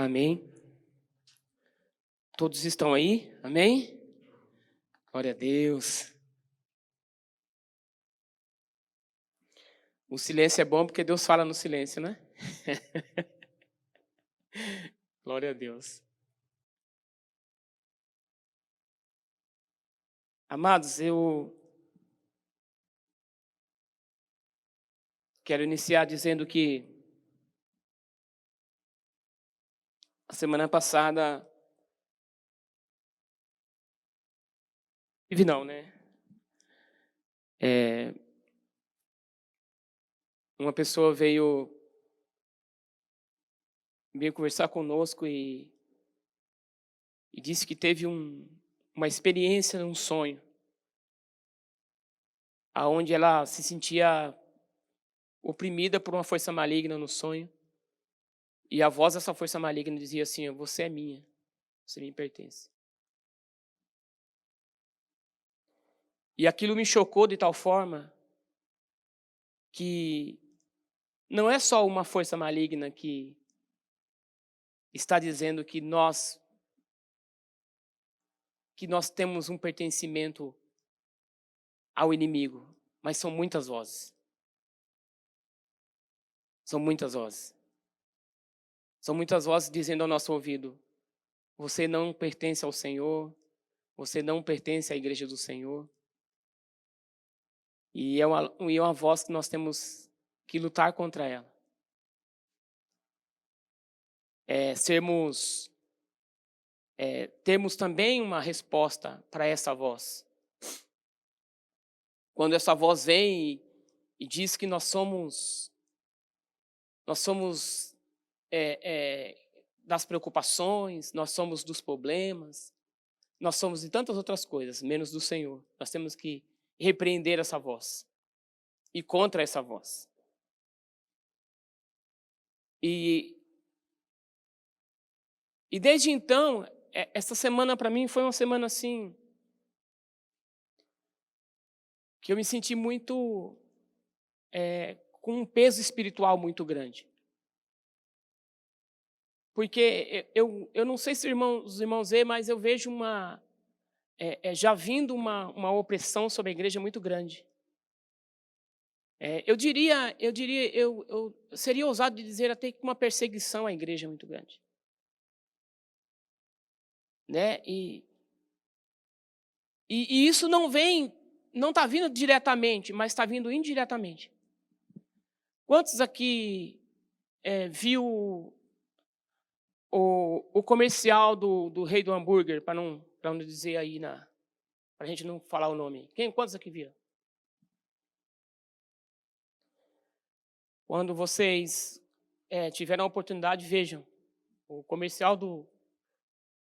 Amém. Todos estão aí? Amém? Glória a Deus. O silêncio é bom porque Deus fala no silêncio, né? Glória a Deus. Amados, eu quero iniciar dizendo que a semana passada... Não, né? Uma pessoa veio conversar conosco e disse que teve uma experiência, um sonho, aonde ela se sentia oprimida por uma força maligna no sonho. E a voz dessa força maligna dizia assim: você é minha, você me pertence. E aquilo me chocou de tal forma que não é só uma força maligna que está dizendo que nós temos um pertencimento ao inimigo, mas são muitas vozes. São muitas vozes. São muitas vozes dizendo ao nosso ouvido: você não pertence ao Senhor, você não pertence à igreja do Senhor. E é uma voz que nós temos que lutar contra ela. Temos também uma resposta para essa voz. Quando essa voz vem e diz que nós somos das preocupações, nós somos dos problemas, nós somos de tantas outras coisas, menos do Senhor. Nós temos que repreender essa voz e contra essa voz. E desde então, essa semana para mim foi uma semana assim, que eu me senti muito, com um peso espiritual muito grande. Porque eu não sei se os irmãos veem, mas eu vejo já vindo uma opressão sobre a igreja muito grande. Eu seria ousado de dizer até que uma perseguição à igreja muito grande. Né? E isso não está vindo diretamente, mas está vindo indiretamente. Quantos aqui viu o comercial do Rei do Hambúrguer, para não dizer aí, para a gente não falar o nome? Quantos aqui viram? Quando vocês tiveram a oportunidade, vejam o comercial do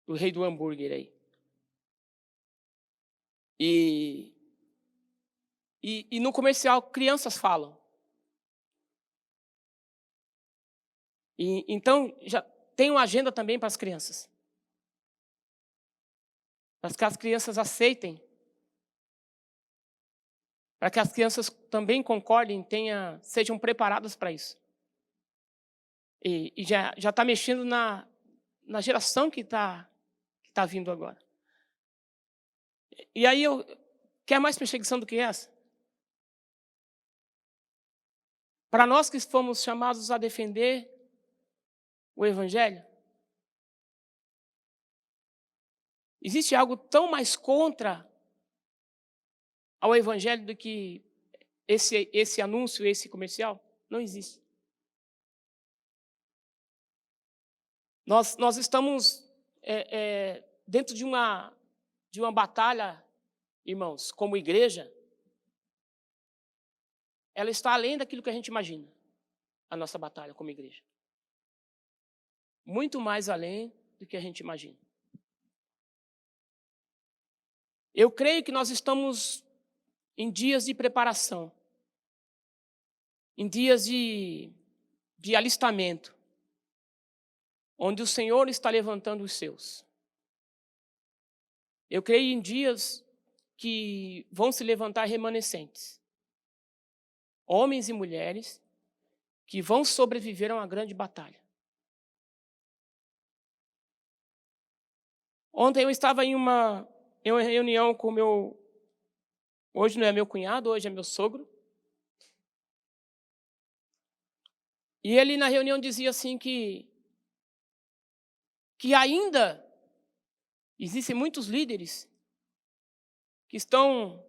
Rei do Hambúrguer aí. E no comercial, crianças falam. Então, já tem uma agenda também para as crianças. Para que as crianças aceitem. Para que as crianças também concordem, sejam preparadas para isso. E já está mexendo na geração que está vindo agora. E aí, quer mais perseguição do que essa? Para nós que fomos chamados a defender o Evangelho, existe algo tão mais contra ao Evangelho do que esse anúncio, esse comercial? Não existe. Nós estamos dentro de uma batalha, irmãos, como igreja. Ela está além daquilo que a gente imagina, a nossa batalha como igreja. Muito mais além do que a gente imagina. Eu creio que nós estamos em dias de preparação, em dias de alistamento, onde o Senhor está levantando os seus. Eu creio em dias que vão se levantar remanescentes, homens e mulheres que vão sobreviver a uma grande batalha. Ontem eu estava em uma reunião com hoje não é meu cunhado, hoje é meu sogro. E ele na reunião dizia assim que ainda existem muitos líderes que estão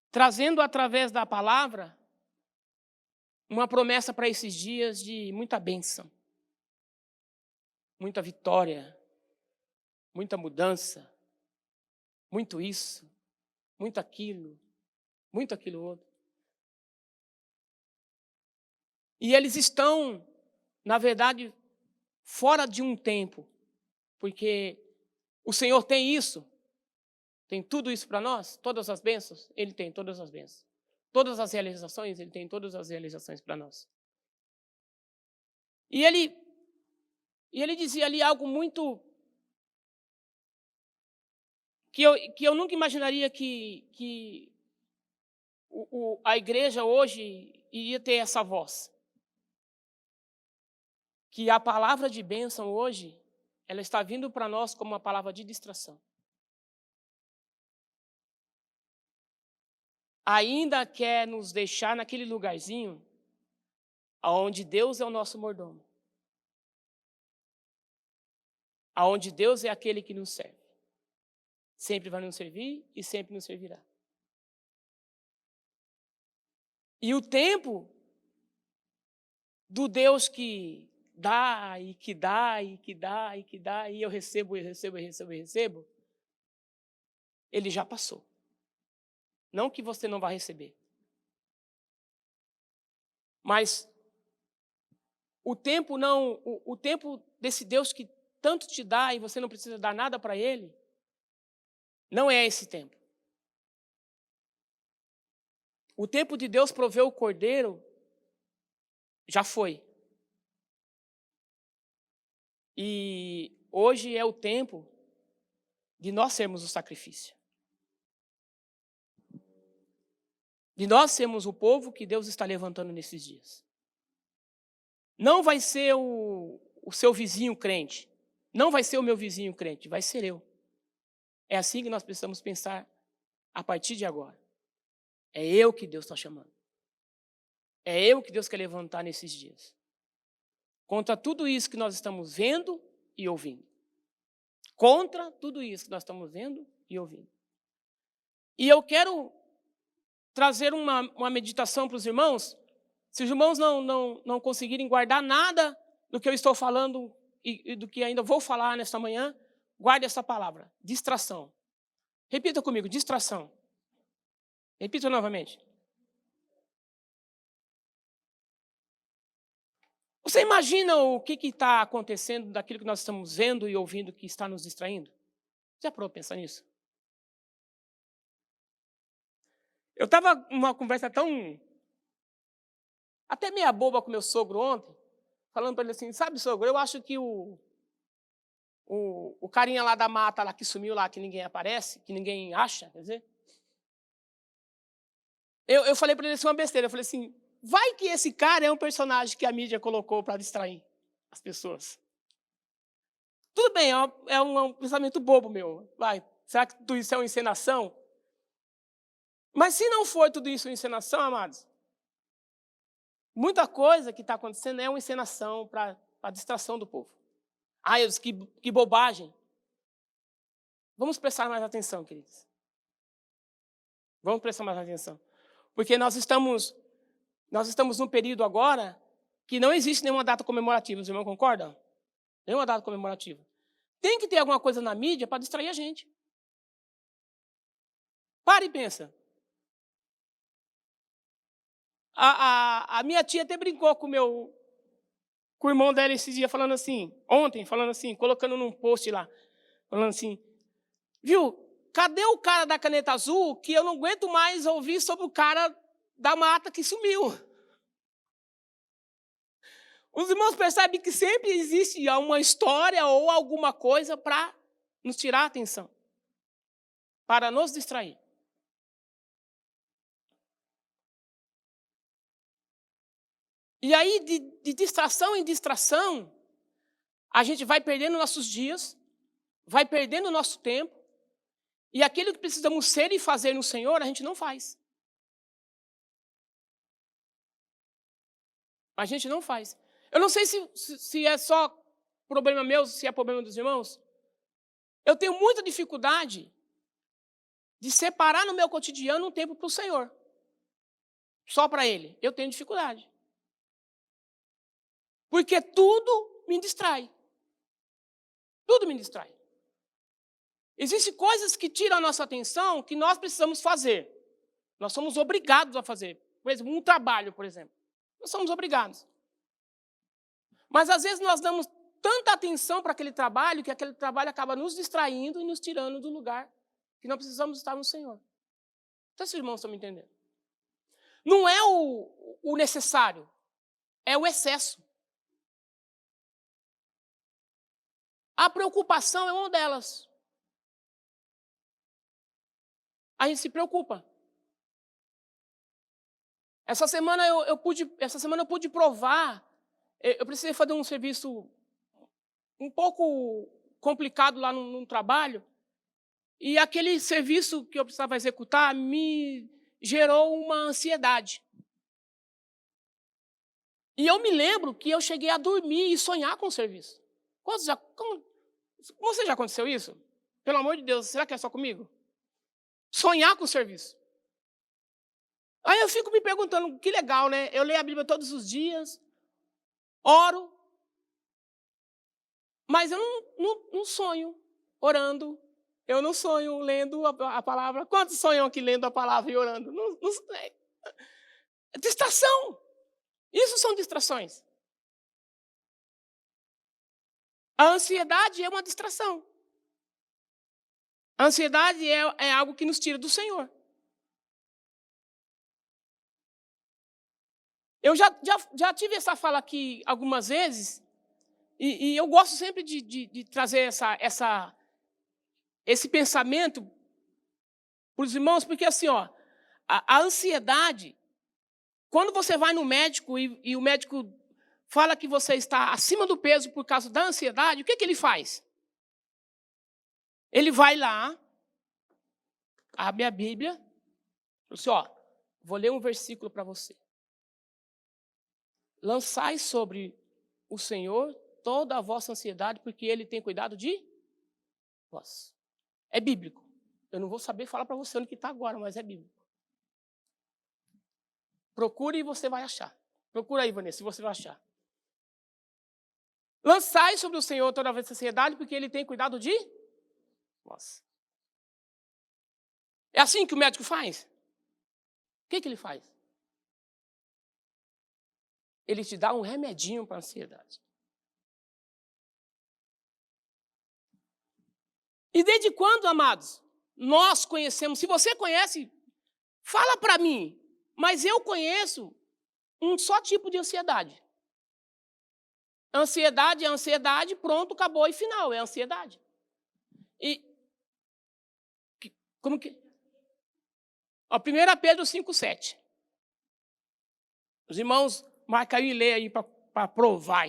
trazendo através da palavra uma promessa para esses dias de muita bênção, muita vitória, muita mudança, muito isso, muito aquilo outro. E eles estão, na verdade, fora de um tempo, porque o Senhor tem isso, tem tudo isso para nós, todas as bênçãos, Ele tem todas as bênçãos. Todas as realizações, Ele tem todas as realizações para nós. E ele dizia ali algo muito que eu nunca imaginaria que a igreja hoje iria ter essa voz. Que a palavra de bênção hoje, ela está vindo para nós como uma palavra de distração. Ainda quer nos deixar naquele lugarzinho onde Deus é o nosso mordomo. Onde Deus é aquele que nos serve. Sempre vai nos servir e sempre nos servirá. E o tempo do Deus que dá, e que dá, e que dá, e que dá, e eu recebo, ele já passou. Não que você não vá receber. Mas o tempo desse Deus que tanto te dá e você não precisa dar nada para ele, não é esse tempo. O tempo de Deus prover o cordeiro já foi. E hoje é o tempo de nós sermos o sacrifício. De nós sermos o povo que Deus está levantando nesses dias. Não vai ser o seu vizinho crente. Não vai ser o meu vizinho crente, vai ser eu. É assim que nós precisamos pensar a partir de agora. É eu que Deus está chamando. É eu que Deus quer levantar nesses dias. Contra tudo isso que nós estamos vendo e ouvindo. Contra tudo isso que nós estamos vendo e ouvindo. E eu quero trazer uma meditação para os irmãos. Se os irmãos não conseguirem guardar nada do que eu estou falando e do que ainda vou falar nesta manhã, guarde essa palavra, distração. Repita comigo, distração. Repita novamente. Você imagina o que está acontecendo daquilo que nós estamos vendo e ouvindo que está nos distraindo? Já parou para pensar nisso? Eu estava numa conversa até meia boba com meu sogro ontem, falando para ele assim, sabe, sogro, eu acho que o carinha lá da mata, lá que sumiu lá, que ninguém aparece, que ninguém acha, quer dizer. Eu falei para ele assim uma besteira, eu falei assim, vai que esse cara é um personagem que a mídia colocou para distrair as pessoas. Tudo bem, é um pensamento bobo meu. Vai, será que tudo isso é uma encenação? Mas se não for tudo isso uma encenação, amados, muita coisa que está acontecendo é uma encenação para a distração do povo. Ah, eu disse, que bobagem. Vamos prestar mais atenção, queridos. Vamos prestar mais atenção. Porque nós estamos num período agora que não existe nenhuma data comemorativa, os irmãos concordam? Nenhuma data comemorativa. Tem que ter alguma coisa na mídia para distrair a gente. Para e pensa. A minha tia até brincou com o irmão dela esse dia, ontem, colocando num post lá, falando assim, viu, cadê o cara da caneta azul que eu não aguento mais ouvir sobre o cara da mata que sumiu? Os irmãos percebem que sempre existe uma história ou alguma coisa para nos tirar a atenção, para nos distrair. E aí, de distração em distração, a gente vai perdendo nossos dias, vai perdendo o nosso tempo, e aquilo que precisamos ser e fazer no Senhor, a gente não faz. A gente não faz. Eu não sei se é só problema meu, se é problema dos irmãos. Eu tenho muita dificuldade de separar no meu cotidiano um tempo para o Senhor. Só para Ele. Eu tenho dificuldade. Porque tudo me distrai. Tudo me distrai. Existem coisas que tiram a nossa atenção que nós precisamos fazer. Nós somos obrigados a fazer. Por exemplo, um trabalho, por exemplo. Nós somos obrigados. Mas às vezes nós damos tanta atenção para aquele trabalho que aquele trabalho acaba nos distraindo e nos tirando do lugar que nós precisamos estar no Senhor. Então, esses irmãos estão me entendendo? Não é o necessário, é o excesso. A preocupação é uma delas. A gente se preocupa. Essa semana eu pude provar. Eu precisei fazer um serviço um pouco complicado lá no trabalho. E aquele serviço que eu precisava executar me gerou uma ansiedade. E eu me lembro que eu cheguei a dormir e sonhar com o serviço. Você já aconteceu isso? Pelo amor de Deus, será que é só comigo? Sonhar com o serviço. Aí eu fico me perguntando, que legal, né? Eu leio a Bíblia todos os dias, oro, mas eu não sonho orando. Eu não sonho lendo a palavra. Quantos sonham aqui lendo a palavra e orando? É distração. Isso são distrações. A ansiedade é uma distração. A ansiedade é algo que nos tira do Senhor. Eu já tive essa fala aqui algumas vezes, e eu gosto sempre de trazer esse pensamento para os irmãos, porque assim, ó, a ansiedade, quando você vai no médico e o médico fala que você está acima do peso por causa da ansiedade, o que ele faz? Ele vai lá, abre a Bíblia, e diz assim, ó, vou ler um versículo para você. Lançai sobre o Senhor toda a vossa ansiedade, porque Ele tem cuidado de vós. É bíblico. Eu não vou saber falar para você onde que está agora, mas é bíblico. Procure e você vai achar. Procura aí, Vanessa, se você vai achar. Lançai sobre o Senhor toda a vossa ansiedade, porque Ele tem cuidado de vós. É assim que o médico faz? O que ele faz? Ele te dá um remedinho para a ansiedade. E desde quando, amados, nós conhecemos? Se você conhece, fala para mim. Mas eu conheço um só tipo de ansiedade. Ansiedade é ansiedade, pronto, acabou e final. É ansiedade. E como que? Ó, 1 Pedro 5,7. Os irmãos marcam aí e lê aí para provar.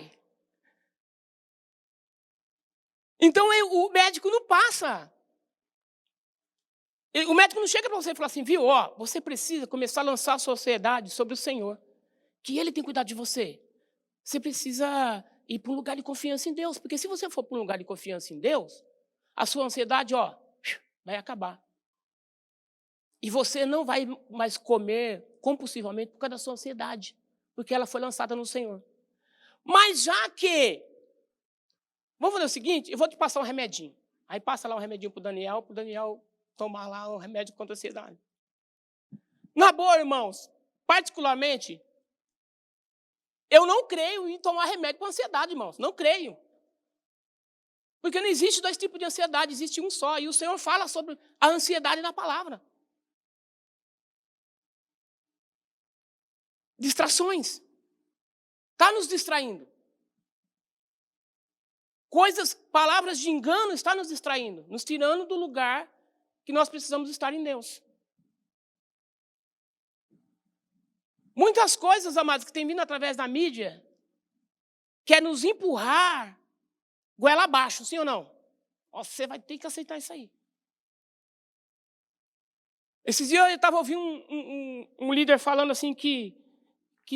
Então o médico não passa. O médico não chega para você e fala assim, viu, ó, você precisa começar a lançar a sua ansiedade sobre o Senhor, que Ele tem cuidado de você. Você precisa ir para um lugar de confiança em Deus, porque se você for para um lugar de confiança em Deus, a sua ansiedade, ó, vai acabar. E você não vai mais comer compulsivamente por causa da sua ansiedade, porque ela foi lançada no Senhor. Mas já que, vamos fazer o seguinte, eu vou te passar um remedinho. Aí passa lá um remedinho para o Daniel tomar lá um remédio contra a ansiedade. Na boa, irmãos, particularmente, eu não creio em tomar remédio para ansiedade, irmãos. Não creio. Porque não existe dois tipos de ansiedade, existe um só. E o Senhor fala sobre a ansiedade na palavra. Distrações. Está nos distraindo. Palavras de engano estão nos distraindo, nos tirando do lugar que nós precisamos estar em Deus. Muitas coisas, amados, que têm vindo através da mídia, quer nos empurrar goela abaixo, sim ou não? Você vai ter que aceitar isso aí. Esses dias eu estava ouvindo um líder falando assim que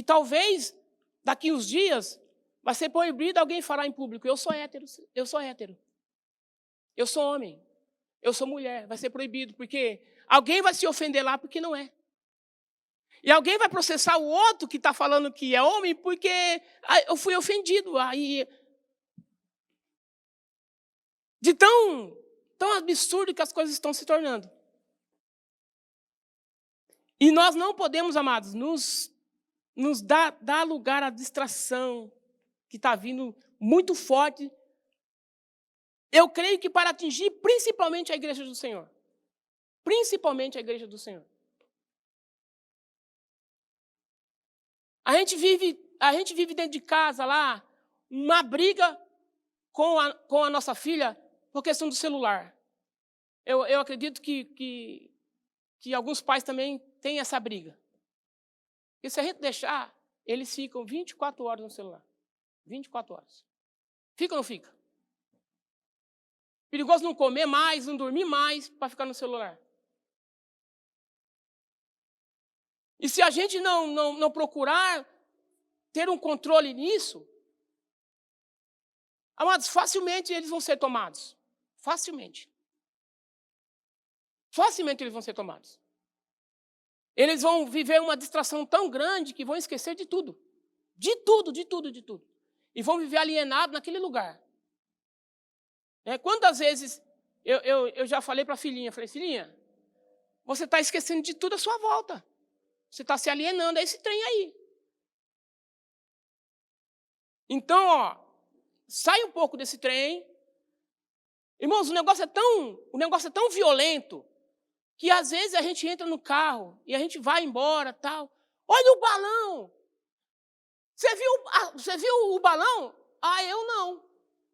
talvez daqui uns dias vai ser proibido alguém falar em público: eu sou hétero, eu sou hétero, eu sou homem, eu sou mulher. Vai ser proibido, porque alguém vai se ofender lá porque não é. E alguém vai processar o outro que está falando que é homem porque eu fui ofendido. Aí, de tão absurdo que as coisas estão se tornando. E nós não podemos, amados, nos dar lugar à distração que está vindo muito forte. Eu creio que para atingir principalmente a igreja do Senhor. Principalmente a igreja do Senhor. A gente vive dentro de casa lá, uma briga com a nossa filha por questão do celular. Eu acredito que alguns pais também têm essa briga. E se a gente deixar, eles ficam 24 horas no celular. 24 horas. Fica ou não fica? Perigoso não comer mais, não dormir mais para ficar no celular. E se a gente não procurar ter um controle nisso, amados, facilmente eles vão ser tomados. Facilmente. Facilmente eles vão ser tomados. Eles vão viver uma distração tão grande que vão esquecer de tudo. De tudo, de tudo, de tudo. E vão viver alienados naquele lugar. Quantas vezes eu já falei para a filhinha, filhinha, você está esquecendo de tudo à sua volta. Você está se alienando a esse trem aí. Então, sai um pouco desse trem. Irmãos, o negócio é tão violento que às vezes a gente entra no carro e a gente vai embora, tal. Olha o balão! Você viu o balão? Eu não.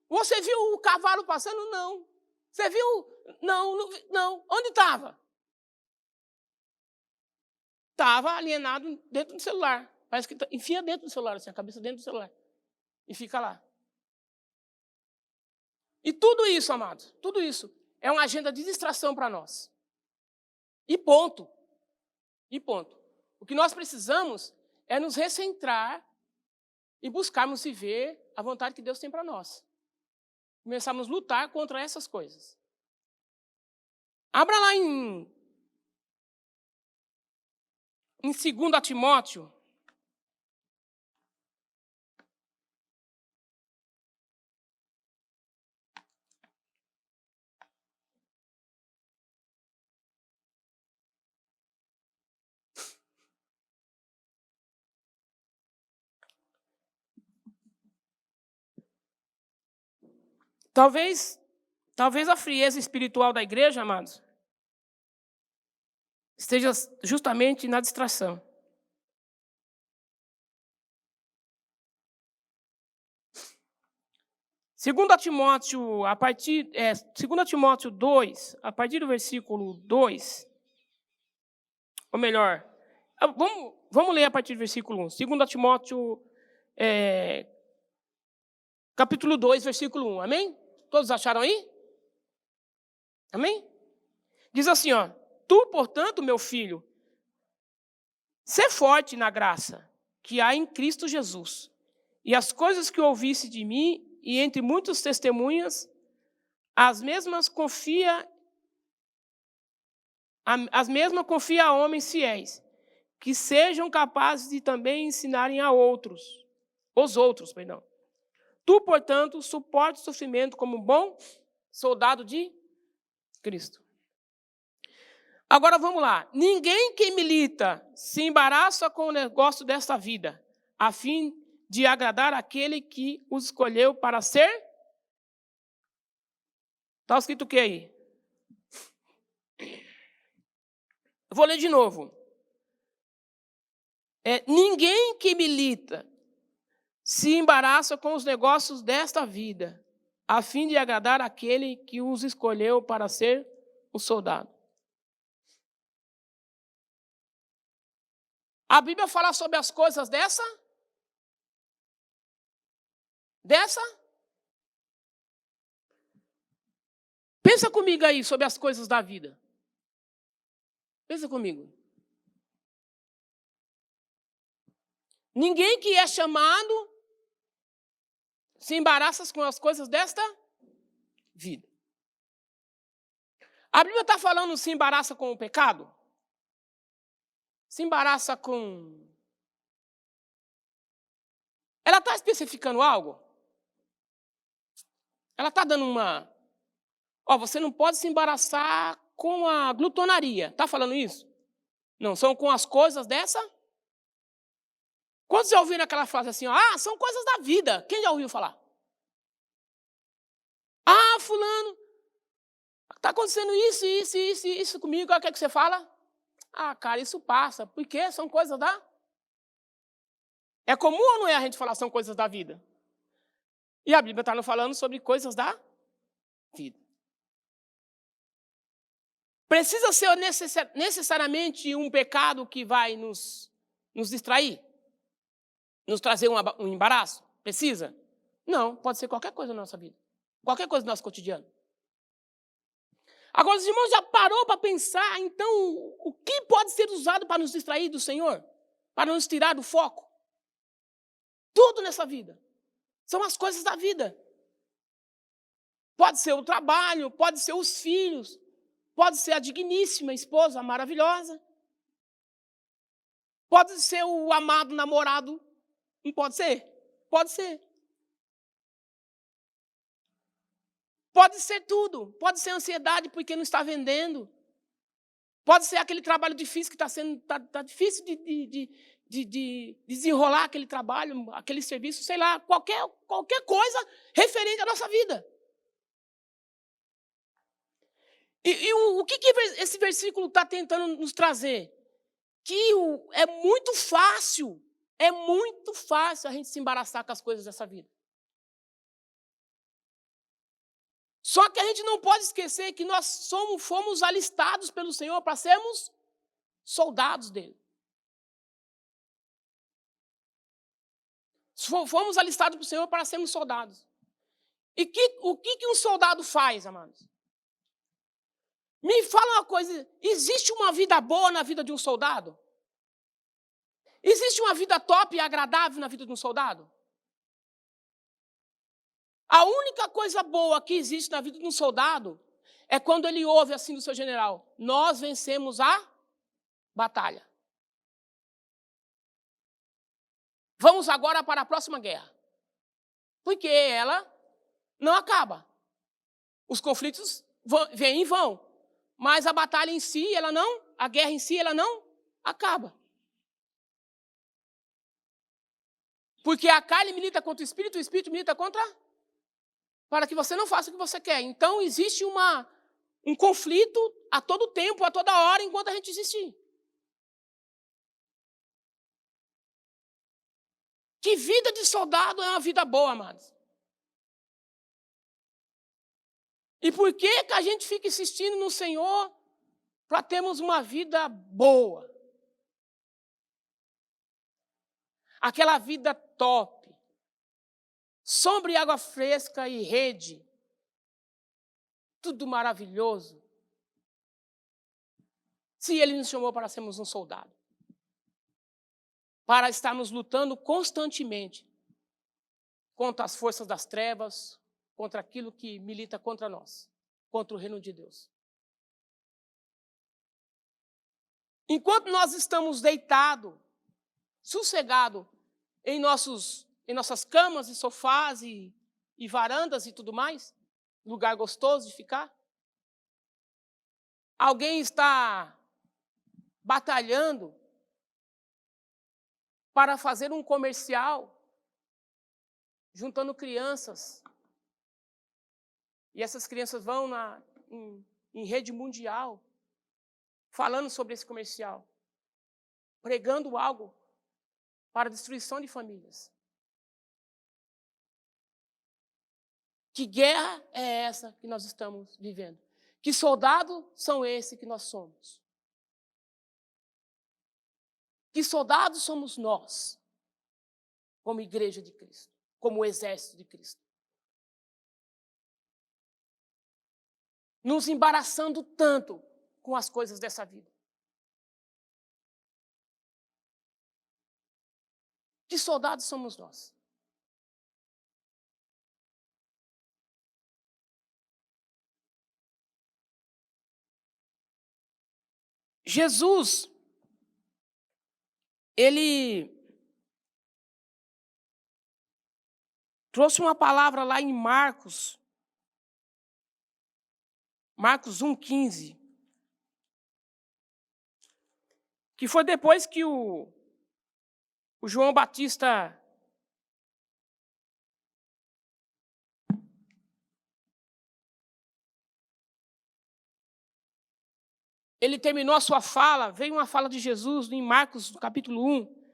Você viu o cavalo passando? Não. Você viu? Não. Onde estava? Estava alienado dentro do celular. Parece que enfia dentro do celular, assim, a cabeça dentro do celular. E fica lá. E tudo isso, amados, tudo isso é uma agenda de distração para nós. E ponto. E ponto. O que nós precisamos é nos recentrar e buscarmos viver a vontade que Deus tem para nós. Começarmos a lutar contra essas coisas. Abra lá em 2 Timóteo. Talvez a frieza espiritual da igreja, amados, esteja justamente na distração. Segundo Timóteo, 2 Timóteo 2, a partir do versículo 2, ou melhor, vamos ler a partir do versículo 1. 2 Timóteo, capítulo 2, versículo 1, amém? Todos acharam aí? Amém? Diz assim, tu, portanto, meu filho, sê forte na graça que há em Cristo Jesus, e as coisas que ouviste de mim, e entre muitas testemunhas, as mesmas confia a homens fiéis, que sejam capazes de também ensinarem os outros. Tu, portanto, suporte o sofrimento como um bom soldado de Cristo. Agora vamos lá. Ninguém que milita se embaraça com o negócio desta vida, a fim de agradar aquele que os escolheu para ser. Está escrito o que aí? Eu vou ler de novo. Ninguém que milita se embaraça com os negócios desta vida, a fim de agradar aquele que os escolheu para ser o soldado. A Bíblia fala sobre as coisas dessa? Pensa comigo aí sobre as coisas da vida. Pensa comigo. Ninguém que é chamado se embaraça com as coisas desta vida. A Bíblia está falando se embaraça com o pecado? Se embaraça com... Ela está especificando algo? Ela está dando uma... você não pode se embaraçar com a glutonaria. Está falando isso? Não, são com as coisas dessa... Quantos já ouviram aquela frase assim? São coisas da vida. Quem já ouviu falar? Fulano, está acontecendo isso comigo. O que é que você fala? Cara, isso passa. Por quê? São coisas da... É comum ou não é a gente falar são coisas da vida? E a Bíblia está falando sobre coisas da vida. Precisa ser necessariamente um pecado que vai nos distrair? Nos trazer um embaraço? Precisa? Não, pode ser qualquer coisa na nossa vida. Qualquer coisa do nosso cotidiano. Agora, os irmãos já parou para pensar, então, o que pode ser usado para nos distrair do Senhor? Para nos tirar do foco? Tudo nessa vida. São as coisas da vida. Pode ser o trabalho, pode ser os filhos, pode ser a digníssima esposa maravilhosa, pode ser o amado namorado, não pode ser? Pode ser. Pode ser tudo, pode ser ansiedade porque não está vendendo, pode ser aquele trabalho difícil que está difícil de desenrolar aquele trabalho, aquele serviço, sei lá, qualquer coisa referente à nossa vida. E o que esse versículo está tentando nos trazer? Que é muito fácil a gente se embaraçar com as coisas dessa vida. Só que a gente não pode esquecer que nós fomos alistados pelo Senhor para sermos soldados dele. Fomos alistados pelo Senhor para sermos soldados. E o que um soldado faz, amados? Me fala uma coisa, existe uma vida boa na vida de um soldado? Existe uma vida top e agradável na vida de um soldado? A única coisa boa que existe na vida de um soldado é quando ele ouve assim do seu general: nós vencemos a batalha. Vamos agora para a próxima guerra. Porque ela não acaba. Os conflitos vêm e vão. Mas a batalha em si, a guerra em si, ela não acaba. Porque a carne milita contra o espírito milita contra... para que você não faça o que você quer. Então, existe um conflito a todo tempo, a toda hora, enquanto a gente existir. Que vida de soldado é uma vida boa, amados? E por que a gente fica insistindo no Senhor para termos uma vida boa? Aquela vida top. Sombra e água fresca e rede. Tudo maravilhoso. Se Ele nos chamou para sermos um soldado. Para estarmos lutando constantemente contra as forças das trevas, contra aquilo que milita contra nós, contra o reino de Deus. Enquanto nós estamos deitados, sossegados em nossas camas e sofás e varandas e tudo mais, lugar gostoso de ficar, alguém está batalhando para fazer um comercial, juntando crianças. E essas crianças vão em rede mundial, falando sobre esse comercial, pregando algo para a destruição de famílias. Que guerra é essa que nós estamos vivendo? Que soldados são esses que nós somos? Que soldados somos nós, como igreja de Cristo, como exército de Cristo? nos embaraçando tanto com as coisas dessa vida? Que soldados somos nós? Jesus, ele trouxe uma palavra lá em Marcos 1,15, que foi depois que o João Batista ele terminou a sua fala, veio uma fala de Jesus em Marcos, no capítulo 1,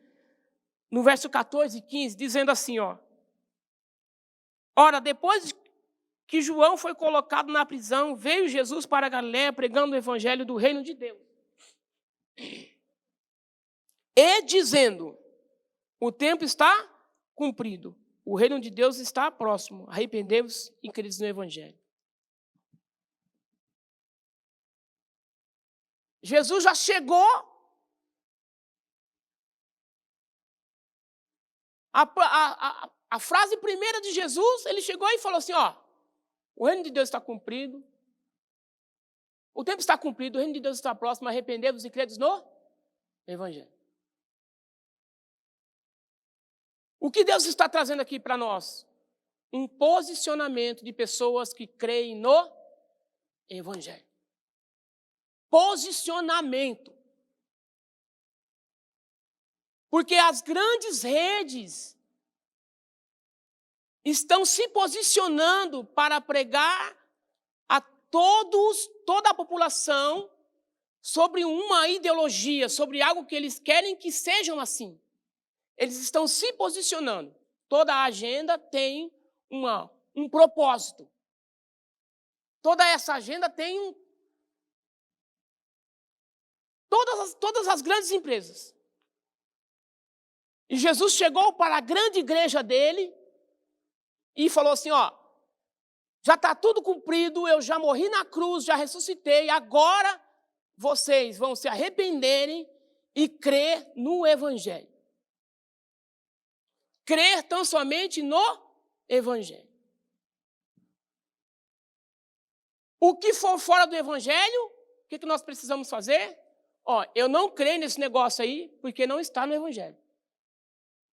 no verso 14 e 15, dizendo assim, ó: ora, depois que João foi colocado na prisão, veio Jesus para a Galiléia pregando o evangelho do reino de Deus. E dizendo, o tempo está cumprido, o reino de Deus está próximo, arrependei-vos e credes no evangelho. Jesus já chegou a frase primeira de Jesus, ele chegou e falou assim, ó: o reino de Deus está cumprido, o tempo está cumprido, o reino de Deus está próximo, arrependei-vos e credes no evangelho. O que Deus está trazendo aqui para nós? Um posicionamento de pessoas que creem no evangelho. Posicionamento. Porque as grandes redes estão se posicionando para pregar a toda a população sobre uma ideologia, sobre algo que eles querem que sejam assim. Eles estão se posicionando. Toda a agenda tem um propósito. Toda essa agenda tem todas as grandes empresas. E Jesus chegou para a grande igreja dele e falou assim, ó: já está tudo cumprido, eu já morri na cruz, já ressuscitei, agora vocês vão se arrependerem e crer no evangelho. Crer tão somente no evangelho. O que for fora do evangelho, o que nós precisamos fazer? Ó, eu não creio nesse negócio aí, porque não está no evangelho.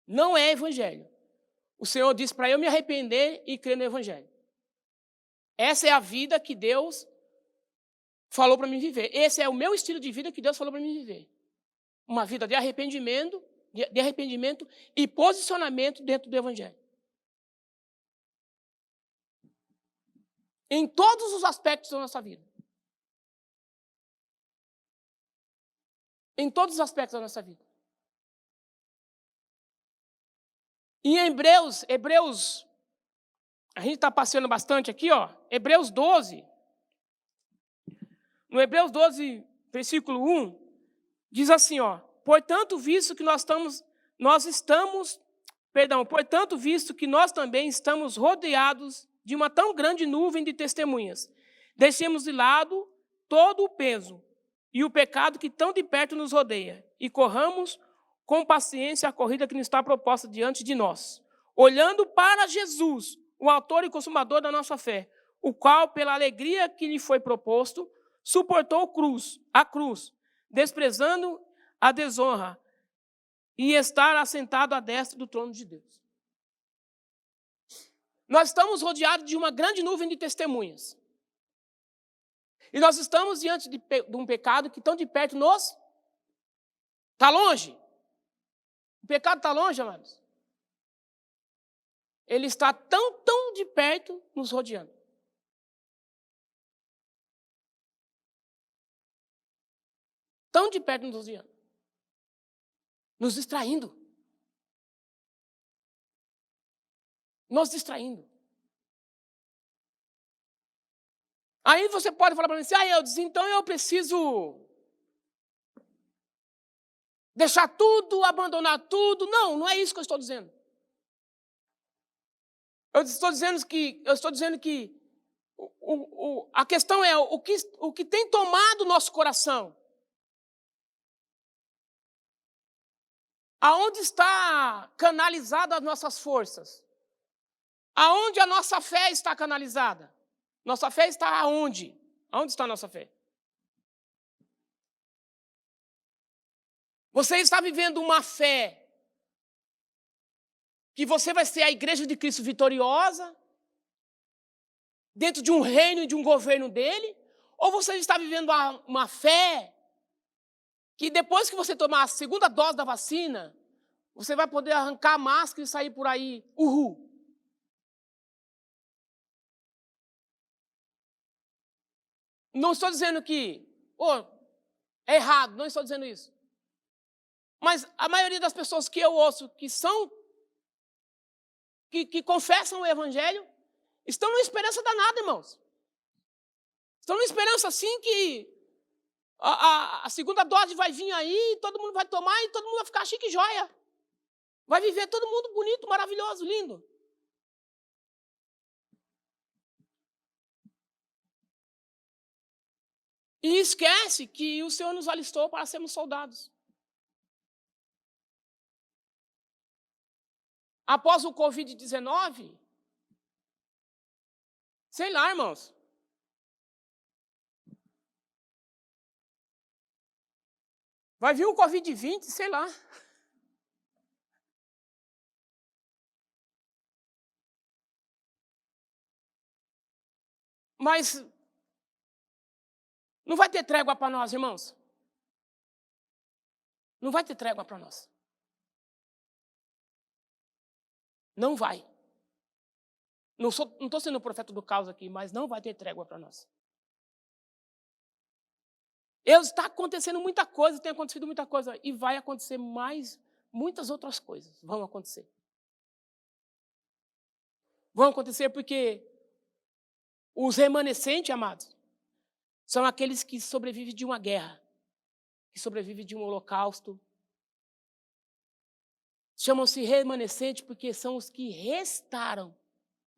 Não é evangelho. O Senhor disse para eu me arrepender e crer no evangelho. Essa é a vida que Deus falou para mim viver. Esse é o meu estilo de vida que Deus falou para mim viver. Uma vida de arrependimento e posicionamento dentro do evangelho. Em todos os aspectos da nossa vida. Em todos os aspectos da nossa vida. E em Hebreus, a gente está passeando bastante aqui, ó, Hebreus 12. No Hebreus 12, versículo 1, diz assim, ó: portanto, visto que nós também estamos rodeados de uma tão grande nuvem de testemunhas, deixemos de lado todo o peso e o pecado que tão de perto nos rodeia, e corramos com paciência a corrida que nos está proposta diante de nós, olhando para Jesus, o autor e consumador da nossa fé, o qual, pela alegria que lhe foi proposto, suportou a cruz, desprezando a desonra, e estar assentado à destra do trono de Deus. Nós estamos rodeados de uma grande nuvem de testemunhas. E nós estamos diante de um pecado que tão de perto nos... Está longe? O pecado está longe, amados? Ele está tão de perto nos rodeando. Tão de perto nos rodeando. Nos distraindo. Nos distraindo. Aí você pode falar para mim assim, Eudes, então eu preciso deixar tudo, abandonar tudo. Não, não é isso que eu estou dizendo. Eu estou dizendo que A questão é o que tem tomado o nosso coração. Aonde está canalizada as nossas forças? Aonde a nossa fé está canalizada? Nossa fé está aonde? Aonde está a nossa fé? Você está vivendo uma fé que você vai ser a igreja de Cristo vitoriosa, dentro de um reino e de um governo dele? Ou você está vivendo uma fé que depois que você tomar a segunda dose da vacina, você vai poder arrancar a máscara e sair por aí, uhul? Não estou dizendo que é errado, não estou dizendo isso. Mas a maioria das pessoas que eu ouço que confessam o evangelho, estão numa esperança danada, irmãos. Estão numa esperança assim que a segunda dose vai vir aí, todo mundo vai tomar e todo mundo vai ficar chique e joia. Vai viver todo mundo bonito, maravilhoso, lindo. E esquece que o Senhor nos alistou para sermos soldados. Após o Covid-19, sei lá, irmãos. Vai vir o Covid-20, sei lá. Mas não vai ter trégua para nós, irmãos. Não vai ter trégua para nós. Não vai. Não estou sendo o profeta do caos aqui, mas não vai ter trégua para nós. Está acontecendo muita coisa, tem acontecido muita coisa, e vai acontecer muitas outras coisas vão acontecer. Vão acontecer porque os remanescentes, amados, são aqueles que sobrevivem de uma guerra, que sobrevivem de um holocausto. Chamam-se remanescentes porque são os que restaram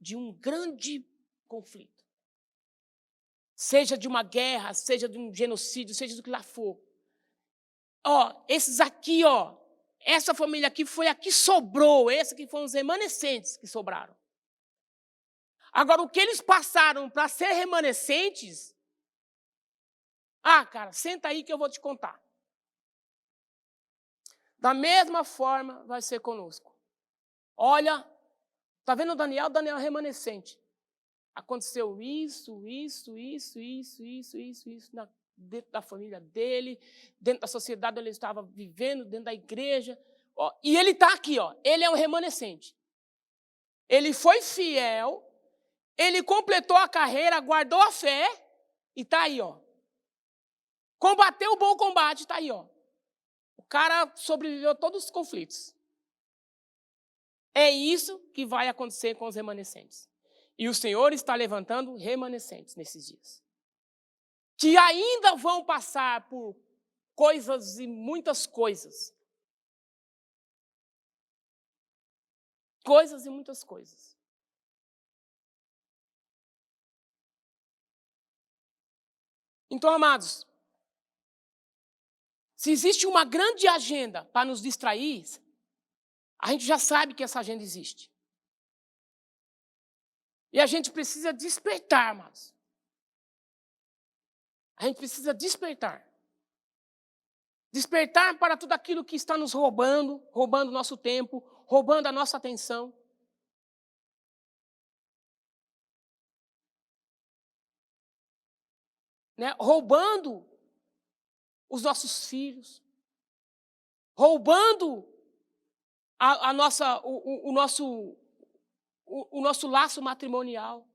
de um grande conflito. Seja de uma guerra, seja de um genocídio, seja do que lá for. Esses aqui, essa família aqui foi a que sobrou, esses aqui foram os remanescentes que sobraram. Agora, o que eles passaram para ser remanescentes, cara, senta aí que eu vou te contar. Da mesma forma vai ser conosco. Olha, está vendo o Daniel? Daniel é remanescente. Aconteceu isso dentro da família dele, dentro da sociedade onde ele estava vivendo, dentro da igreja. E ele está aqui, ele é um remanescente. Ele foi fiel, ele completou a carreira, guardou a fé e está aí, Combateu o bom combate, está aí, O cara sobreviveu a todos os conflitos. É isso que vai acontecer com os remanescentes. E o Senhor está levantando remanescentes nesses dias, que ainda vão passar por coisas e muitas coisas. Coisas e muitas coisas. Então, amados, se existe uma grande agenda para nos distrair, a gente já sabe que essa agenda existe. E a gente precisa despertar, amados. A gente precisa despertar. Despertar para tudo aquilo que está nos roubando o nosso tempo, roubando a nossa atenção. Roubando os nossos filhos. Roubando o nosso laço matrimonial.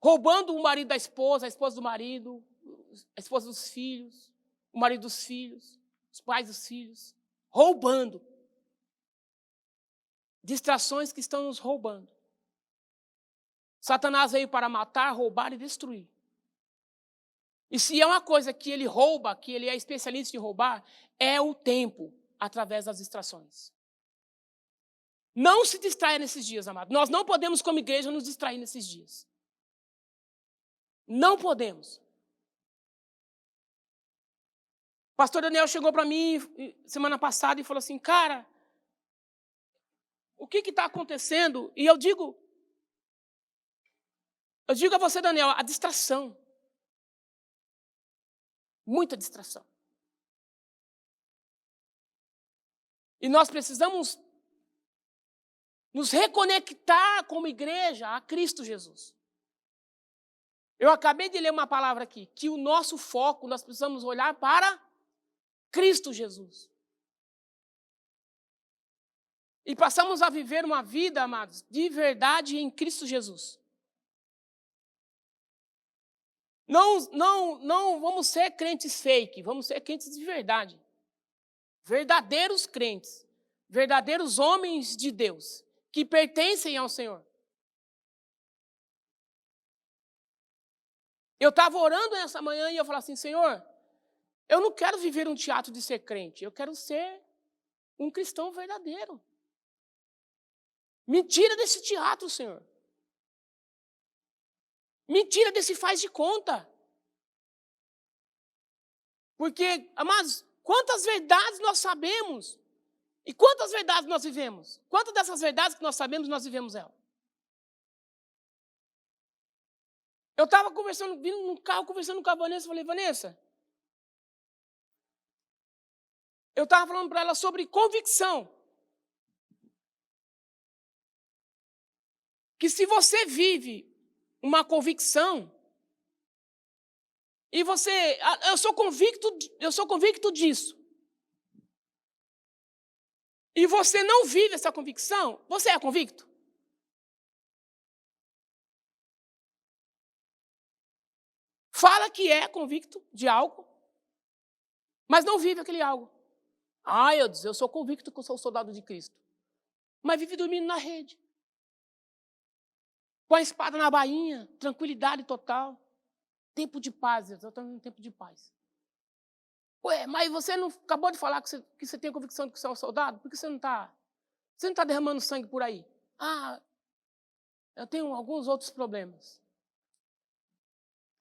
Roubando o marido da esposa, a esposa do marido, a esposa dos filhos, o marido dos filhos, os pais dos filhos. Roubando. Distrações que estão nos roubando. Satanás veio para matar, roubar e destruir. E se é uma coisa que ele rouba, que ele é especialista em roubar, é o tempo, através das distrações. Não se distraia nesses dias, amado. Nós não podemos, como igreja, nos distrair nesses dias. Não podemos. O pastor Daniel chegou para mim semana passada e falou assim, cara, o que está acontecendo? E eu digo a você, Daniel, a distração. Muita distração. E nós precisamos nos reconectar como igreja a Cristo Jesus. Eu acabei de ler uma palavra aqui, que o nosso foco, nós precisamos olhar para Cristo Jesus. E passamos a viver uma vida, amados, de verdade em Cristo Jesus. Não vamos ser crentes fake, vamos ser crentes de verdade. Verdadeiros crentes, verdadeiros homens de Deus, que pertencem ao Senhor. Eu estava orando nessa manhã e eu falava assim, Senhor, eu não quero viver um teatro de ser crente, eu quero ser um cristão verdadeiro. Me tira desse teatro, Senhor. Me tira desse faz de conta. Porque, amados, quantas verdades nós sabemos e quantas verdades nós vivemos? Quantas dessas verdades que nós sabemos, nós vivemos elas? Eu estava vindo no carro, conversando com a Vanessa, falei, Vanessa, eu estava falando para ela sobre convicção. Que se você vive uma convicção, e você, eu sou convicto disso, e você não vive essa convicção, você é convicto? Fala que é convicto de algo, mas não vive aquele algo. Eu sou convicto que eu sou soldado de Cristo. Mas vive dormindo na rede. Com a espada na bainha, tranquilidade total. Tempo de paz, exatamente um tempo de paz. Ué, mas você não acabou de falar que você tem a convicção de que você é um soldado? Por que você não está derramando sangue por aí? Eu tenho alguns outros problemas.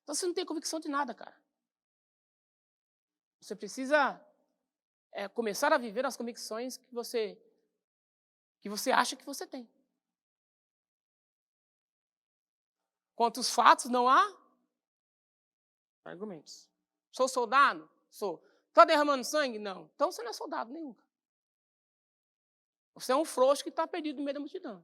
Então você não tem convicção de nada, cara. Você precisa começar a viver as convicções que você acha que você tem. Quanto aos fatos, não há argumentos. Sou soldado? Sou. Está derramando sangue? Não. Então você não é soldado nenhum. Você é um frouxo que está perdido no meio da multidão.